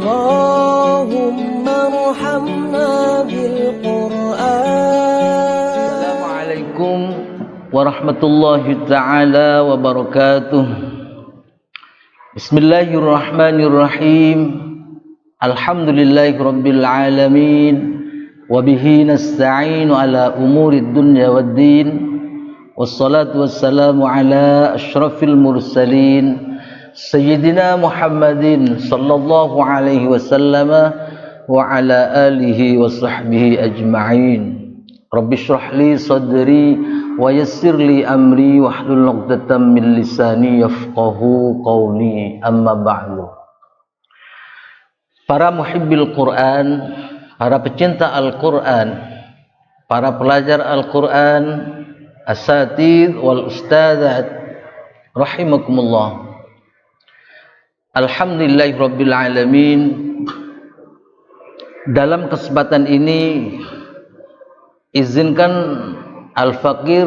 Allahumma arhamna bil Qur'an. Assalamualaikum warahmatullahi ta'ala wabarakatuh. Bismillahirrahmanirrahim. Alhamdulillahi rabbil alamin. Wabihi nasta'inu ala umurid dunya waddin. Wassalatu wassalamu ala ashrafil mursalin Sayyidina Muhammadin sallallahu alaihi wasallam wa ala alihi wa sahbihi ajma'in. Rabbi shrah li sadri wa yassir li amri wahlul 'uqdatam min lisani yafqahu qawli. Amma ba'du. Para muhibbil Quran, para pecinta Al-Quran, para pelajar Al-Quran, asatidz wal ustadzat rahimakumullah. Alhamdulillahirabbil alamin. Dalam kesempatan ini izinkan Al-Fakir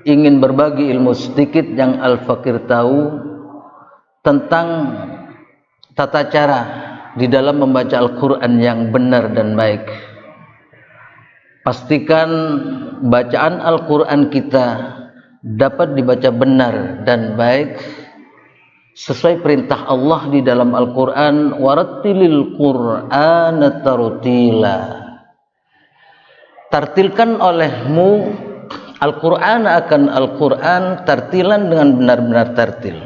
ingin berbagi ilmu sedikit yang Al-Fakir tahu tentang tata cara di dalam membaca Al-Quran yang benar dan baik. Pastikan bacaan Al-Quran kita dapat dibaca benar dan baik sesuai perintah Allah di dalam Al-Quran, warattilil Qur'ana tartila. Tartilkan olehmu Al-Quran akan Al-Quran tartilan dengan benar-benar tartil.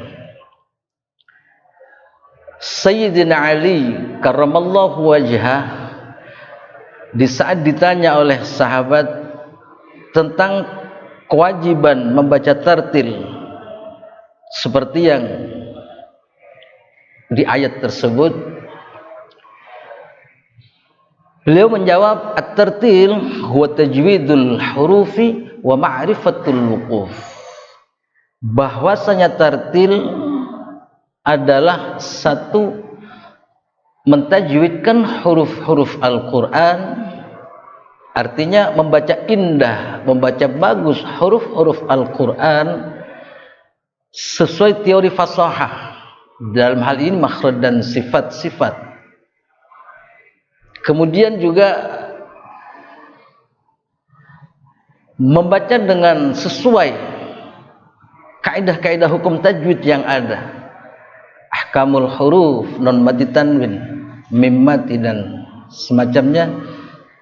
Sayyidina Ali karramallahu wajhah di saat ditanya oleh sahabat tentang kewajiban membaca tartil seperti yang di ayat tersebut, beliau menjawab, at-tartil huwa tajwidul hurufi wa ma'rifatul wuquf. Bahwasanya tartil adalah satu mentajwidkan huruf-huruf Al-Quran, artinya membaca indah, membaca bagus huruf-huruf Al-Quran sesuai teori fasahah. Dalam hal ini makhraj dan sifat-sifat. Kemudian juga membaca dengan sesuai kaidah-kaidah hukum tajwid yang ada. Ahkamul huruf, non mati tanwin, mim mati dan semacamnya.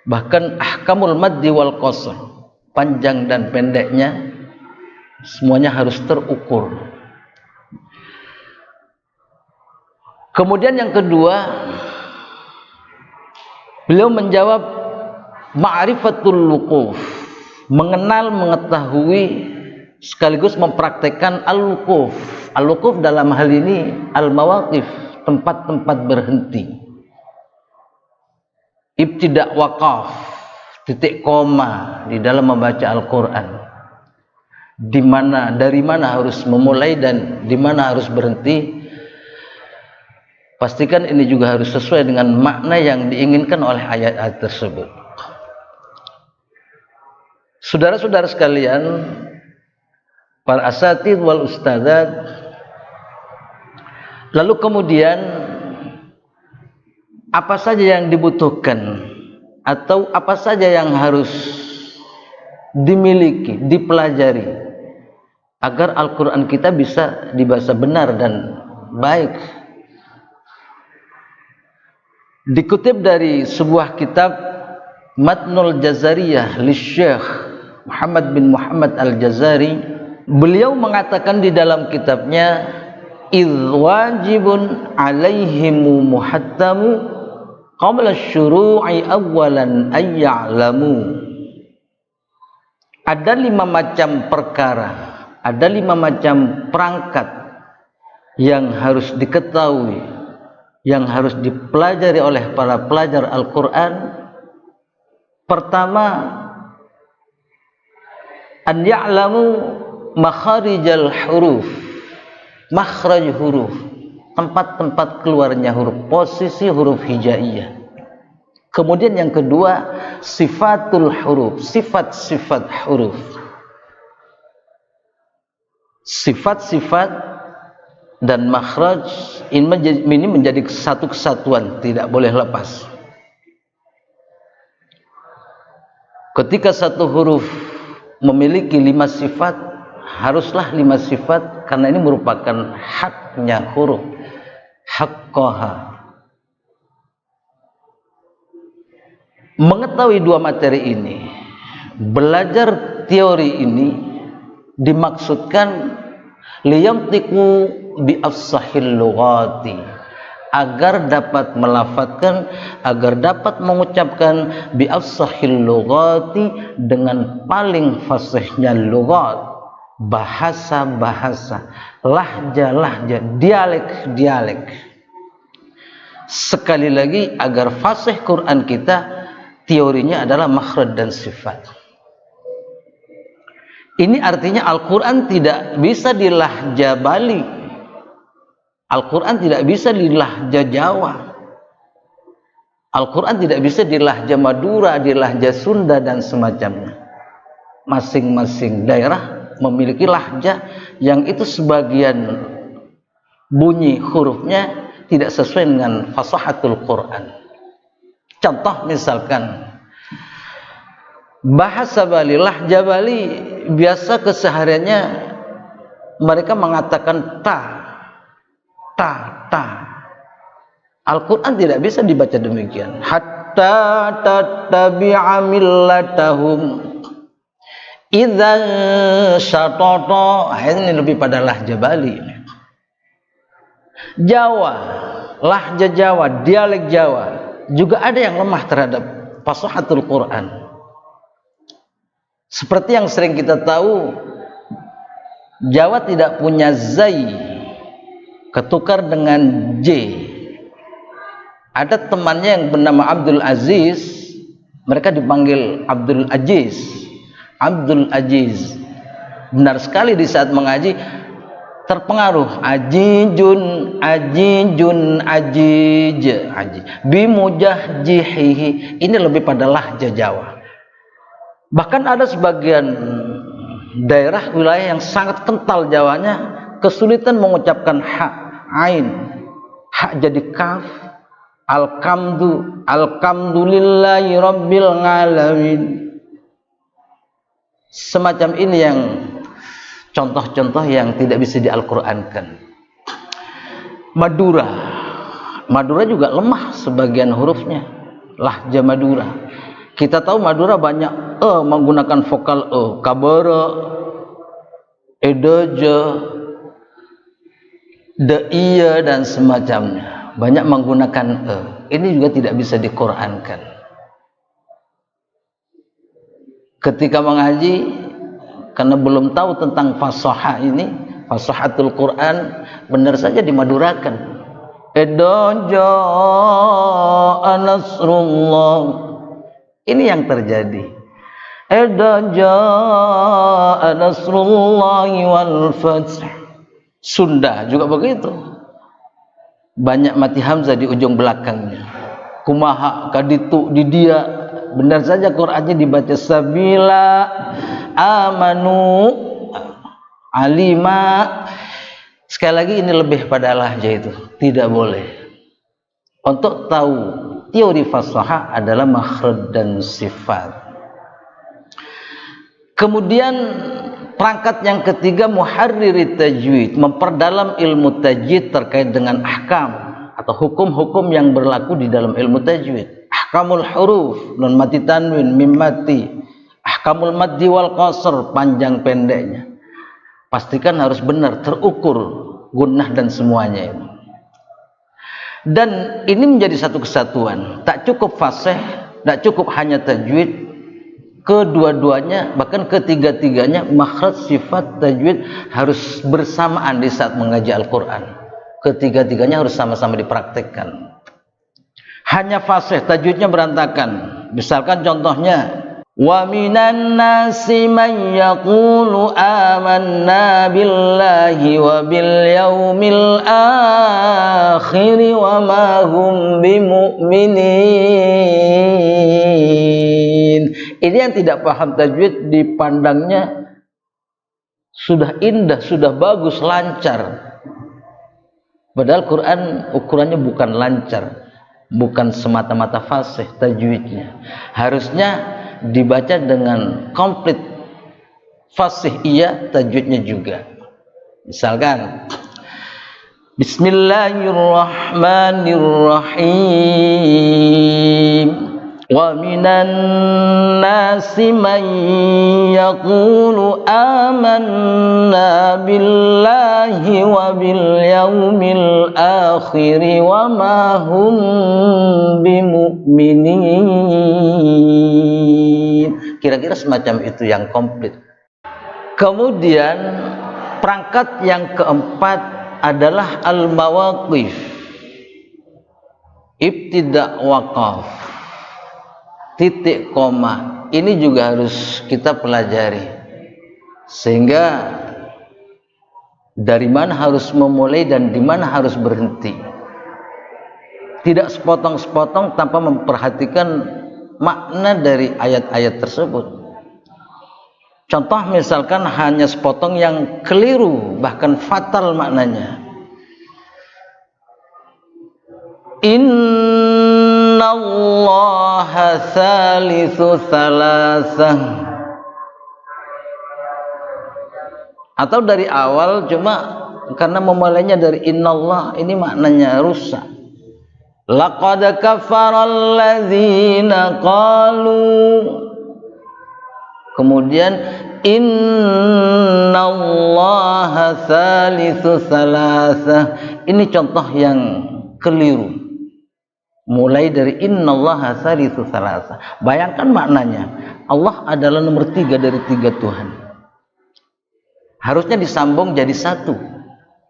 Bahkan ahkamul maddi wal qasr, panjang dan pendeknya semuanya harus terukur. Kemudian yang kedua, beliau menjawab ma'rifatul wuquf, mengenal, mengetahui sekaligus mempraktekkan al-wuquf. Al-wuquf dalam hal ini al-mawaqif, tempat-tempat berhenti. Ibtida' waqaf, titik koma di dalam membaca Al-Quran. Dari mana harus memulai dan di mana harus berhenti. Pastikan ini juga harus sesuai dengan makna yang diinginkan oleh ayat-ayat tersebut. Saudara-saudara sekalian, para asatidz wal ustadzat, lalu kemudian apa saja yang dibutuhkan atau apa saja yang harus dimiliki, dipelajari agar Al-Quran kita bisa dibaca benar dan baik. Dikutip dari sebuah kitab Matnul Jazariyah li Syekh Muhammad bin Muhammad Al-Jazari, beliau mengatakan di dalam kitabnya, idh wajibun alaihimu muhattamu qabla syuru'i awwalan ayya'lamu. Ada 5 macam perkara, ada 5 macam perangkat yang harus diketahui, yang harus dipelajari oleh para pelajar Al-Quran. Pertama, an ya'lamu makharijal huruf, makhraj huruf, tempat-tempat keluarnya huruf, posisi huruf hijaiyah. Kemudian yang kedua, sifatul huruf, sifat-sifat huruf, sifat-sifat dan makhraj ini menjadi satu kesatuan, tidak boleh lepas. Ketika satu huruf memiliki 5 sifat, haruslah 5 sifat, karena ini merupakan haknya huruf, haqqaha. Mengetahui 2 materi ini, belajar teori ini dimaksudkan liyantiqu bi afsahil lughati, agar dapat melafadzkan, agar dapat mengucapkan bi afsahil lughati, dengan paling fasihnya lughat, bahasa-bahasa, lahja-lahja, dialek-dialek. Sekali lagi, agar fasih Quran kita, teorinya adalah makhraj dan sifat. Ini artinya Al-Quran tidak bisa di lahja Bali, Al-Quran tidak bisa di lahja Jawa, Al-Quran tidak bisa di lahja Madura, di lahja Sunda dan semacamnya. Masing-masing daerah memiliki lahja yang itu sebagian bunyi hurufnya tidak sesuai dengan fasahatul Quran. Contoh misalkan bahasa Bali, lahja Bali, biasa kesehariannya mereka mengatakan ta. Al-Quran tidak bisa dibaca demikian. Hatta tattabi'a millatahum idzan syatata. Ini lebih pada lahja Bali. Jawa, lahja Jawa, dialek Jawa juga ada yang lemah terhadap fasahatul Quran. Seperti yang sering kita tahu, Jawa tidak punya zai, ketukar dengan j. Ada temannya yang bernama Abdul Aziz, mereka dipanggil Abdul Aziz. Abdul Aziz. Benar sekali di saat mengaji terpengaruh ajijun bimujahjihihi. Ini lebih pada lahja Jawa. Bahkan ada sebagian daerah wilayah yang sangat kental Jawanya, kesulitan mengucapkan hak, ain, hak jadi kaf, alhamdulillahi rabbil alamin. Semacam ini yang contoh-contoh yang tidak bisa di-Al-Qur'ankan. Madura juga lemah sebagian hurufnya, lahja Madura. Kita tahu Madura banyak menggunakan vokal kabara, edojo, iya dan semacamnya. Banyak menggunakan Ini juga tidak bisa di-Qur'ankan. Ketika mengaji, karena belum tahu tentang fasahah ini, fasahatul Quran, benar saja dimadurakan. Edojo nasrullah. Ini yang terjadi. Edojo nasrullahi wal fath. Sunda juga begitu. Banyak mati hamzah di ujung belakangnya. Kumaha kaditu di dia. Benar saja Qur'annya dibaca sabila amanu alima. Sekali lagi ini lebih pada lahja itu. Tidak boleh. Untuk tahu teori fasahah adalah makhraj dan sifat. Kemudian perangkat yang ketiga, muharriri tajwid, memperdalam ilmu tajwid terkait dengan ahkam atau hukum-hukum yang berlaku di dalam ilmu tajwid. Ahkamul huruf, nun mati tanwin, mim mati, ahkamul maddi wal qasr, panjang pendeknya. Pastikan harus benar, terukur, gunnah dan semuanya ini. Dan ini menjadi satu kesatuan. Tak cukup fasih, tak cukup hanya tajwid. Kedua-duanya, bahkan ketiga-tiganya, makhraj, sifat, tajwid harus bersamaan di saat mengaji Al-Quran. Ketiga-tiganya harus sama-sama dipraktikkan. Hanya fasih, tajwidnya berantakan. Misalkan contohnya, wa minan nasi man yaqulu amanna billahi wa bil yaumil akhir wa ma hum bimu'minin. Ini yang tidak paham tajwid, dipandangnya sudah indah, sudah bagus, lancar. Padahal Quran ukurannya bukan lancar, bukan semata-mata fasih tajwidnya. Harusnya dibaca dengan komplit, fasih iya, tajwidnya juga. Misalkan Bismillahirrahmanirrahim. Wa minan nasi man yaqulu amanna billahi wa bil yaumil akhir wa ma hum bimu'minin. Kira-kira semacam itu yang komplit. Kemudian perangkat yang keempat adalah al-mawaqif, ibtida' waqaf, titik koma. Ini juga harus kita pelajari, sehingga dari mana harus memulai dan di mana harus berhenti. Tidak sepotong-sepotong tanpa memperhatikan makna dari ayat-ayat tersebut. Contoh misalkan hanya sepotong yang keliru, bahkan fatal maknanya. Innallaha thalithu thalasah. Atau dari awal cuma karena memulainya dari innallah, ini maknanya rusak. Laqad kafaral ladzina qalu. Kemudian innallaha thalithu thalasah. Ini contoh yang keliru. Mulai dari innallaha thalithu thalasah. Bayangkan maknanya, Allah adalah nomor 3 dari 3 Tuhan. Harusnya disambung jadi satu.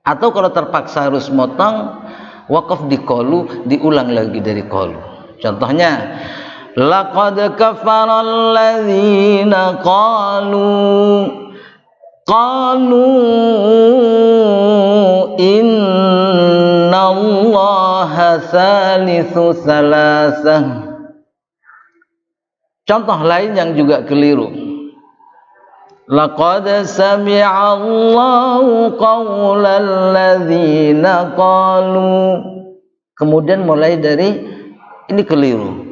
Atau kalau terpaksa harus motong, wakaf di qalu, diulang lagi dari qalu. Contohnya, laqad kafaral ladzina qalu innallaha thalithu thalasah. Contoh lain yang juga keliru, laqad sami'allahu qaulal ladzina qalu. Kemudian mulai dari ini keliru,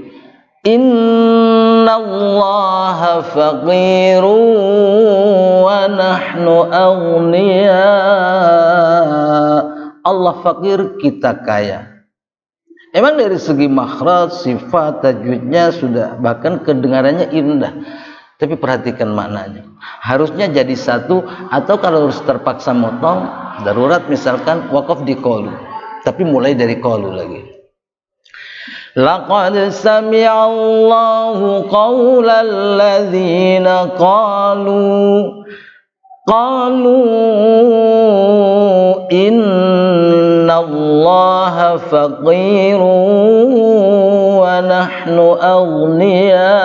innallaha faqirun wa nahnu aghniya. Allah fakir, kita kaya. Emang dari segi makhraj, sifat, tajwidnya sudah, bahkan kedengarannya indah. Tapi perhatikan maknanya. Harusnya jadi satu, atau kalau harus terpaksa motong, darurat misalkan wakaf di qalu, tapi mulai dari qalu lagi. Laqad sami'allahu qaulal ladzina qalu innallaha faqirun wa nahnu aghniya.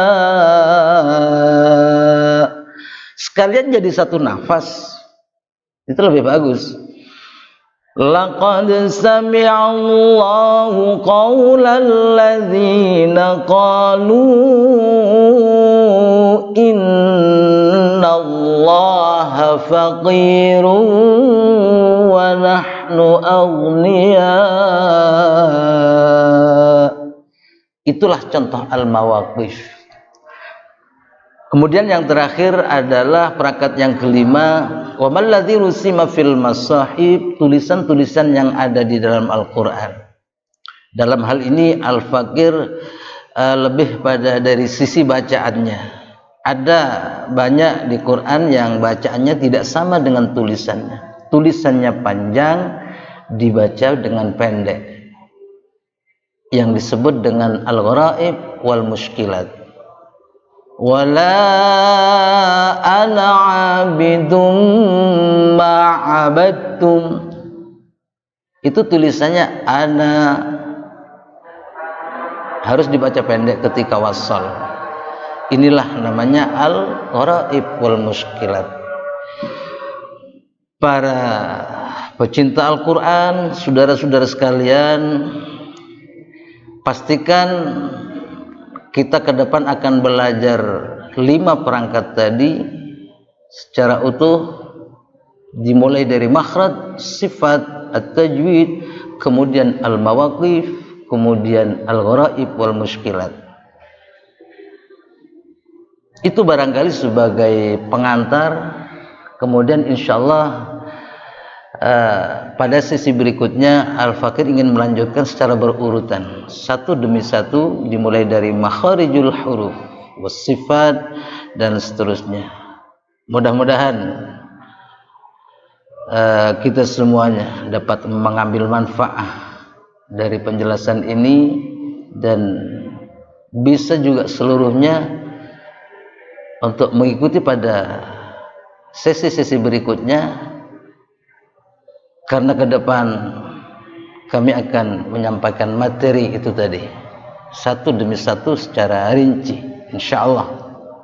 Sekalian jadi satu nafas, itu lebih bagus. Laqad sami'allahu qaulal ladzina qalu innallaha faqirun wa nahnu aghniya. Itulah contoh al-mawaqif. Kemudian yang terakhir adalah perangkat yang kelima, wa mal ladzi rusima fil masahib, tulisan-tulisan yang ada di dalam Al-Qur'an. Dalam hal ini al-faqir lebih pada dari sisi bacaannya. Ada banyak di Quran yang bacaannya tidak sama dengan tulisannya. Tulisannya panjang, dibaca dengan pendek, yang disebut dengan al-gharaib wal mushkilat. Wala ana 'abidum ma'abadtum. Itu tulisannya ana, harus dibaca pendek ketika wasal. Inilah namanya al-gharaib wal mushkilat. Para pecinta Al-Quran, saudara-saudara sekalian, pastikan kita ke depan akan belajar 5 perangkat tadi secara utuh, dimulai dari makhraj, sifat, at-tajwid, kemudian al-mawaqif, kemudian al-gharaib wal mushkilat. Itu barangkali sebagai pengantar. Kemudian insyaallah pada sesi berikutnya Al-Fakir ingin melanjutkan secara berurutan, satu demi satu, dimulai dari makharijul huruf, wasifat, dan seterusnya. Mudah-mudahan kita semuanya dapat mengambil manfaat dari penjelasan ini dan bisa juga seluruhnya untuk mengikuti pada sesi-sesi berikutnya, karena ke depan kami akan menyampaikan materi itu tadi satu demi satu secara rinci insyaallah.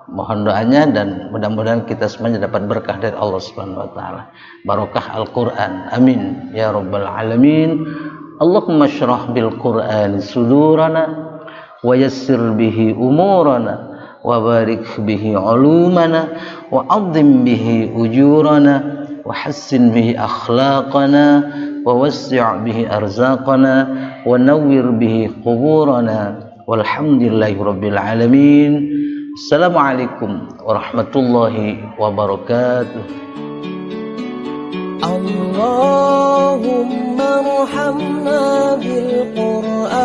Mohon doanya dan mudah-mudahan kita semuanya dapat berkah dari Allah Subhanahu wa taala, barokah Al-Qur'an, amin ya rabbal alamin. Allahumma syrah bil Qur'an sudurana wa yassir bihi umurana wa barik bihi ulumana wa adzim bihi ujurana wa hassin bihi akhlaqana wa wassi' bihi arzaqana wa nawwir bihi quburana walhamdulillahi rabbil alamin. Assalamualaikum warahmatullahi wabarakatuh. Allahumma arhamna bil Qur'an